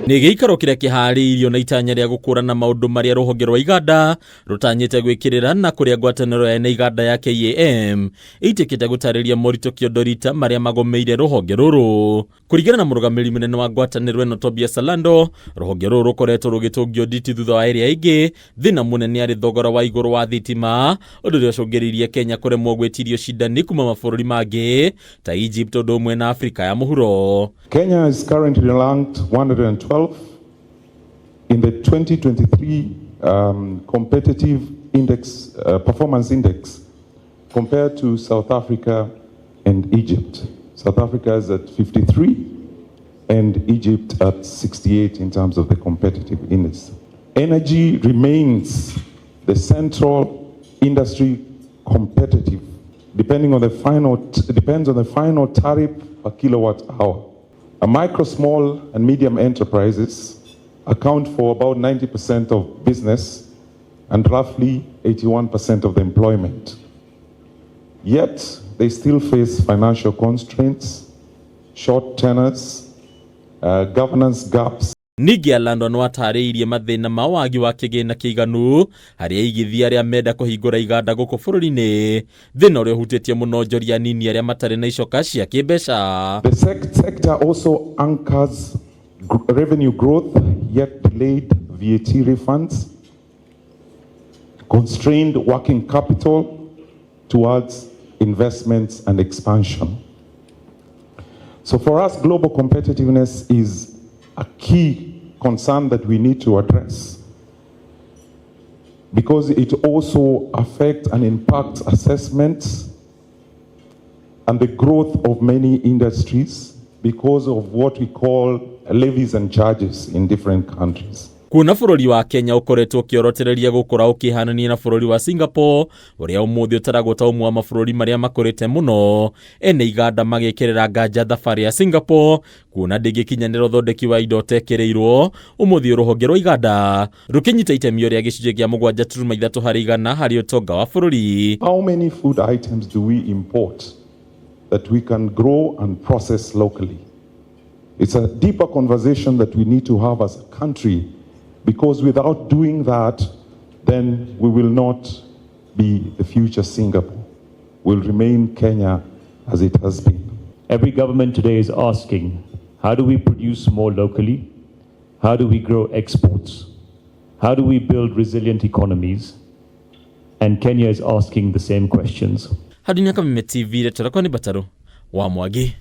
Nĩ gĩikaro kĩrĩa kĩharĩirio na itanya rĩa gũkũrana maũndũ marĩa rũhonge rwa IGANDA rũtanyĩte gwĩkĩrĩra na kũrĩa ngwatanĩro ya IGANDA ya KAM ĩtĩkĩte gũtarĩria moritũ KIONDO RIITA marĩa magũmĩire rũhonge rũrũ. Kũringana na mũrũgamĩrĩri mũnene wa ngwatanĩro ĩno Tobias Salando, rũhonge rũrũ rũkoretwo rũgĩtũngio nditi thutha wa ĩrĩa ĩngĩ, thĩna mũnene arĩ thogora wa igũrũ wa thitima, ũndũ ũrĩa ũcũngĩrĩirie Kenya kũremwo gwĩtirio cindani kuma mabũrũri mangĩ ta Egypt ũndũ ũmwe na Afrika ya mũhuro. Kenya is currently ranked 112 in the 2023 competitive index, performance index compared to South Africa and Egypt. South Africa is at 53 and Egypt at 68 in terms of the competitive index. Energy remains the central industry competitive, depends on the final tariff per kilowatt hour. Micro, small and medium enterprises account for about 90% of business and roughly 81% of the employment. Yet, they still face financial constraints, short tenors, governance gaps. Ningĩ Alando no atarĩirie mathĩna ma wagi wa kĩgĩna KIGANU harĩa aigithia arĩa menda kũhingũra iganda gũkũ bũrũri-inĩ, thĩna ũrĩa ũhutĩtie mũno onjoria nini arĩa matarĩ na icoka cia kĩmbeca. The sector also anchors revenue growth, yet delayed VAT refunds, constrained working capital towards investments and expansion. So for us, global competitiveness is a key concern that we need to address because it also affects and impacts assessments and the growth of many industries because of what we call levies and charges in different countries. Kuna bũrũri wa Kenya ũkoretwo ũkĩorotereria gũkũra ũkĩhanania na bũrũri wa Singapore ũrĩa ũmũthĩ ũtaragwo ta ũmwe wa mabũrũri marĩa makũrĩte mũno, ene IGANDA magĩkĩrĩra nganja thabarĩ ya Singapore kuona ndĩngĩkinyanĩra ũthondeki wa indo ũtekĩrĩirwo, ũmũthĩ rũhonge rwa IGANDA rũkĩnyita itemi rĩa gĩcunjĩ kĩa 7.3 harĩ igana harĩ ũtonga wa bũrũri. How many food items do we import that we can grow and process locally? It's a deeper conversation that we need to have as a country. Because without doing that, then we will not be the future Singapore. We'll remain Kenya as it has been. Every government today is asking, how do we produce more locally? How do we grow exports? How do we build resilient economies? And Kenya is asking the same questions. Hadi nyaka mime TV letora kwa ni Bataro wa Mwagi.